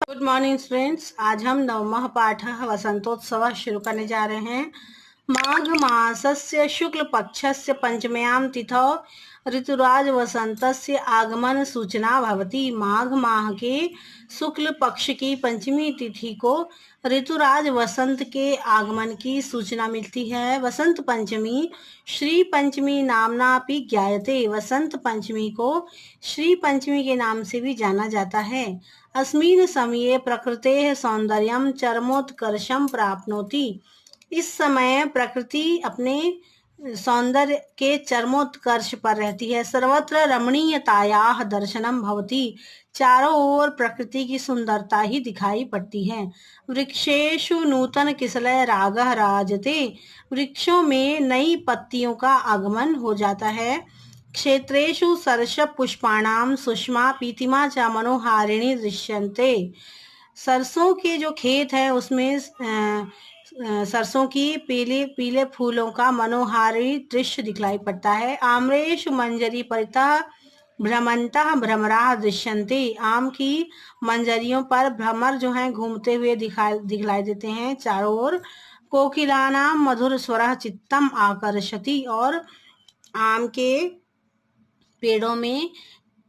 Good morning students. आज हम नवमः पाठः वसंतोत्सवः शुरू करने जा रहे हैं। माघ मासस्य शुक्ल पक्षस्य पंचम्यां तिथौ ऋतुराज वसंतस्य आगमन सूचना भवति। माघ माह के शुक्ल पक्ष की पंचमी तिथि को ऋतुराज वसंत के आगमन की सूचना मिलती है। वसंत पंचमी श्री पंचमी नामनापि ज्ञायते। वसंत पंचमी को श्री पंचमी के नाम से भी जाना जाता है। अस्मिन् समये प्रकृतेः सौन्दर्यं चरमोत्कर्षं प्राप्नोति। इस समय प्रकृति अपने सौंदर्य के चरमोत्कर्ष पर रहती है। सर्वत्र रमणीयतायाः दर्शनं भवति। चारों ओर प्रकृति की सुंदरता ही दिखाई पड़ती है। वृक्षेषु नूतन किसलय रागः राजते। वृक्षों में नई पत्तियों का आगमन हो जाता है। क्षेत्रेषु सरसप पुष्पाणाम सुषमा पीतिमा च मनोहारिणी दृश्यन्ते। सरसों के जो खेत है उसमें सरसों की पीले पीले फूलों का मनोहारी दृश्य दिखलाई पड़ता है। आम्रेषु मंजरी परितः भ्रमंतः भ्रमराः दृश्यन्ते। आम की मंजरियों पर भ्रमर जो हैं घूमते हुए दिखलाई देते हैं चारों ओर। कोकिलानाम मधुर स्वरः चित्तम आकर्षति। और आम के पेड़ों में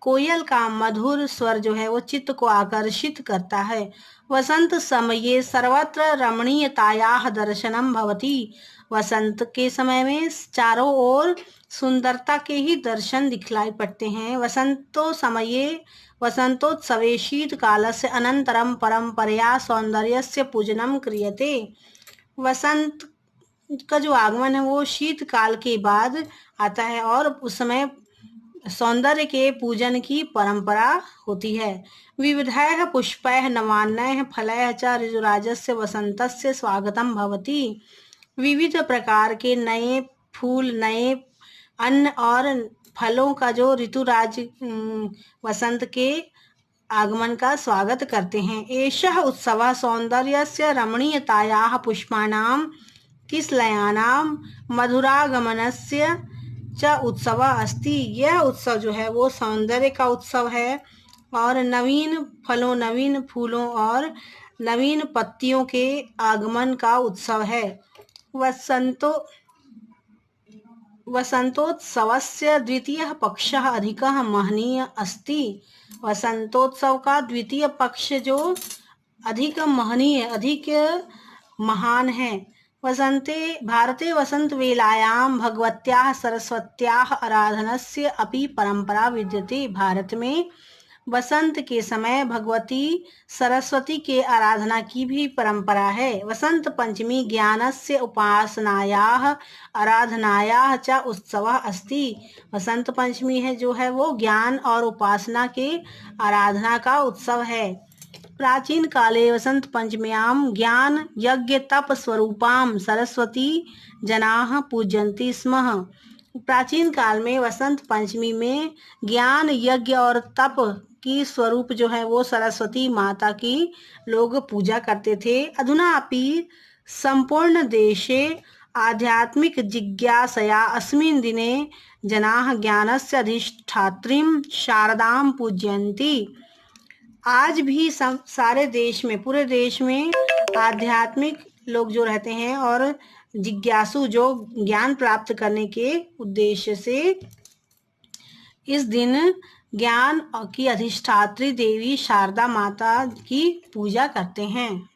कोयल का मधुर स्वर जो है वो चित्त को आकर्षित करता है। वसंत समये सर्वत्र रमणीयतायाः दर्शनम भवति। वसंत के समय में चारों ओर सुंदरता के ही दर्शन दिखलाई पड़ते हैं। वसंतो समये वसंतोत्सवे शीतकालस्य अनंतरम परंपरया सौंदर्यस्य पूजनम क्रियते। वसंत का जो आगमन है वो शीतकाल के बाद आता है और उस समय सौंदर्य के पूजन की परंपरा होती है। विविधैः पुष्पैः नवान्नैः फलैः च ऋतुराजस्य वसंतस्य स्वागतम भवति। विविध प्रकार के नए फूल, नए अन्न और फलों का जो ऋतुराज वसंत के आगमन का स्वागत करते हैं। एषः उत्सवः सौन्दर्यस्य रमणीयतायाः पुष्पाणां किसलयानां मधुरागमनस्य च उत्सव अस्ति। यह उत्सव जो है वो सौंदर्य का उत्सव है और नवीन फलों, नवीन फूलों और नवीन पत्तियों के आगमन का उत्सव है। वसंतोत्सवस्य द्वितीयः पक्षः अधिकः महनीय अस्ति। वसंतोत्सव का द्वितीय पक्ष जो अधिक महनीय, अधिक महान है। वसंते भारते वसंतवेलायां भगवत्याः सरस्वत्याः आराधनस्य अपि परंपरा विद्यते। भारत में वसंत के समय भगवती सरस्वती के आराधना की भी परंपरा है। वसंत पंचमी ज्ञानस्य उपासनायाः आराधनायाः च उत्सवः अस्ति। वसंत पंचमी है जो है वो ज्ञान और उपासना के आराधना का उत्सव है। प्राचीन काले वसंत पंचम्यां ज्ञान यज्ञ तप स्वरूपां सरस्वती जनाः पूजन्ति स्म। प्राचीन काल में वसंत पंचमी में ज्ञान यज्ञ और तप की स्वरूप जो है वो सरस्वती माता की लोग पूजा करते थे। अधुना अपि संपूर्ण देशे आध्यात्मिक जिज्ञासया अस्मिन् दिने जनाः ज्ञानस्य अधिष्ठात्रीं शारदां पूजयन्ति। आज भी सारे देश में, पूरे देश में आध्यात्मिक लोग जो रहते हैं और जिज्ञासु जो ज्ञान प्राप्त करने के उद्देश्य से इस दिन ज्ञान की अधिष्ठात्री देवी शारदा माता की पूजा करते हैं।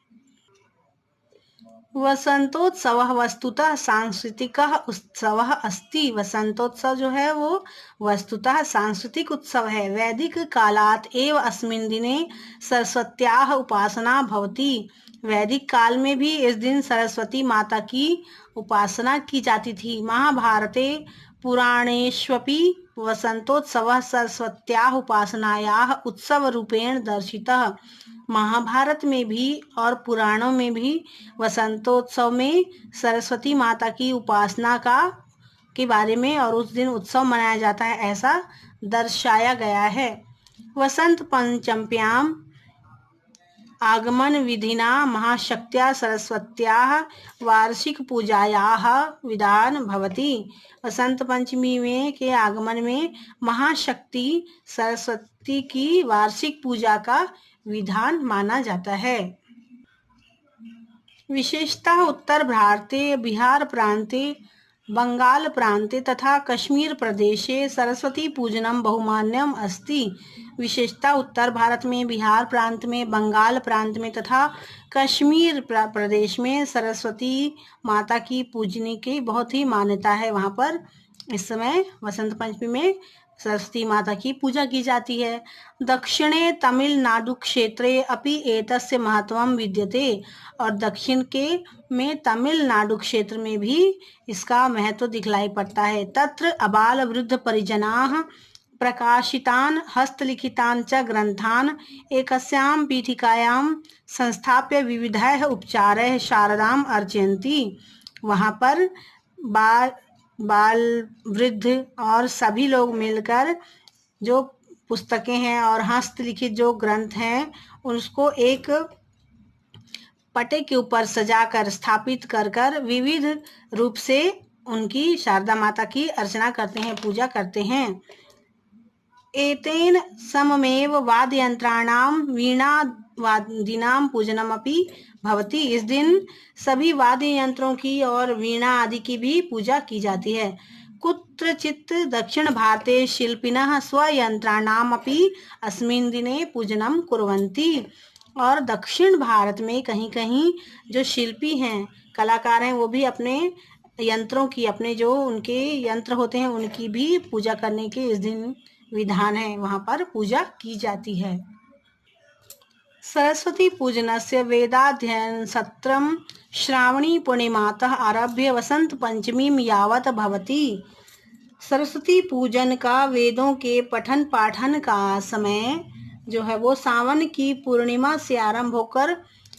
वसंतोत्सवः वस्तुतः सांस्कृतिकः उत्सवः अस्ति। वसंतोत्सव जो है वो वस्तुतः सांस्कृतिक उत्सव है। वैदिक कालात् एव अस्मिन् दिने सरस्वत्याः उपासना भवति। वैदिक काल में भी इस दिन सरस्वती माता की उपासना की जाती थी। महाभारते पुराणेष्वपि वसंतोत्सवः सरस्वत्याः उपासनायाः उत्सव रूपेण दर्शितः। महाभारत में भी और पुराणों में भी वसंतोत्सव में सरस्वती माता की उपासना के बारे में और उस दिन उत्सव मनाया जाता है ऐसा दर्शाया गया है। वसंत पंचम्यां आगमन विधिना महाशक्त्या सरस्वत्याः वार्षिक पूजायाः विधान भवति। वसंत पंचमी में के आगमन में महाशक्ति सरस्वती की वार्षिक पूजा का विधान माना जाता है। विशेषतः उत्तर भारते, बिहार प्रांते, बंगाल प्रांते तथा कश्मीर प्रदेशे सरस्वती पूजनम बहुमान्यम अस्ति। विशेषतः उत्तर भारत में, बिहार प्रांत में, बंगाल प्रांत में तथा कश्मीर प्रदेश में सरस्वती माता की पूजने की बहुत ही मान्यता है। वहाँ पर इस समय वसंत पंचमी में सरस्वती माता की पूजा की जाती है। दक्षिणे तमिलनाडु क्षेत्रे अपि एतस्य महत्वं विद्यते, और दक्षिण के में तमिलनाडु क्षेत्र में भी इसका महत्व दिखलाई पड़ता है। तत्र अबाल वृद्ध परिजनाः प्रकाशितान् हस्तलिखितान् च ग्रंथान् एकस्यां पीठिकायां संस्थाप्य विविधैः उपचारैः शारदाम् अर्चयन्ति। वहाँ पर बाल वृद्ध और सभी लोग मिलकर जो पुस्तकें हैं और हस्तलिखित जो ग्रंथ हैं उसको एक पटे के ऊपर सजाकर स्थापित कर विविध रूप से उनकी शारदा माता की अर्चना करते हैं, पूजा करते हैं। एतेन सममेव वाद्ययंत्राणां वीणा वादिनां पूजनमपि भवति। इस दिन सभी वाद्य यंत्रों की और वीणा आदि की भी पूजा की जाती है। कुत्रचित् दक्षिण भारते शिल्पिनः स्वयंत्राणामपि अस्मिन् दिने पूजनं कुर्वन्ति। और दक्षिण भारत में कहीं कहीं जो शिल्पी हैं, कलाकार हैं, वो भी अपने यंत्रों की, अपने जो उनके यंत्र होते हैं उनकी भी पूजा करने के इस दिन विधान है, वहाँ पर पूजा की जाती है। सरस्वती पूजनस्य वेदाध्ययन सत्रम श्रावणी पूर्णिमातः आरभ्य वसंत पंचमी यावत भवति। सरस्वती पूजन का वेदों के पठन पाठन का समय जो है वो सावन की पूर्णिमा से आरंभ होकर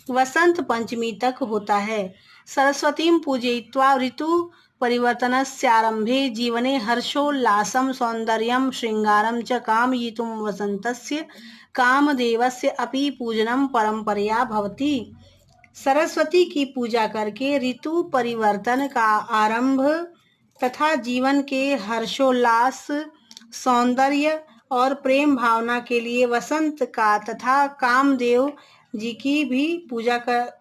वसंत पंचमी तक होता है। सरस्वतीं पूजयित्वा ऋतु परिवर्तनस्यारंभे जीवने हर्षोल्लासं सौंदर्यं श्रृंगारं च कामयितुं वसन्तस्य कामदेवस्य अपि पूजनं परंपरया भवति। सरस्वती की पूजा करके ऋतु परिवर्तन का आरंभ तथा जीवन के हर्षोल्लास, सौंदर्य और प्रेम भावना के लिए वसंत का तथा कामदेव जी की भी पूजा कर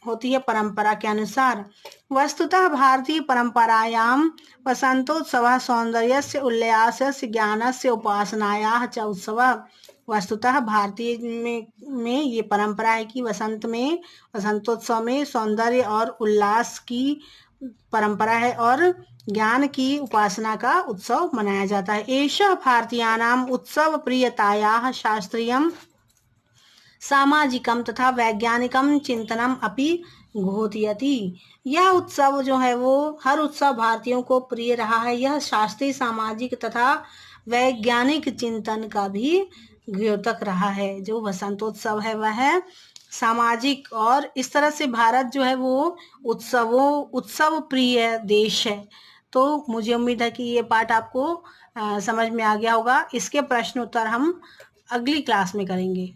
होती है परंपरा के अनुसार। वस्तुतः भारतीय परंपरायां वसंतोत्सवः सौंदर्यस्य उल्लासस्य ज्ञानस्य उपासनायाः च उत्सवः। वस्तुतः भारतीय में ये परंपरा है कि वसंतोत्सव में सौंदर्य और उल्लास की परंपरा है और ज्ञान की उपासना का उत्सव मनाया जाता है। एषः भारतीयानां उत्सव प्रियतायाः शास्त्रीयं सामाजिकम तथा वैज्ञानिकम चिंतनम अपि घोषयति। यह उत्सव जो है वो हर उत्सव भारतीयों को प्रिय रहा है। यह शास्त्रीय, सामाजिक तथा वैज्ञानिक चिंतन का भी द्योतक रहा है। जो वसंतोत्सव है वह सामाजिक, और इस तरह से भारत जो है वो उत्सव प्रिय देश है। तो मुझे उम्मीद है कि ये पाठ आपको समझ में आ गया होगा। इसके प्रश्न उत्तर हम अगली क्लास में करेंगे।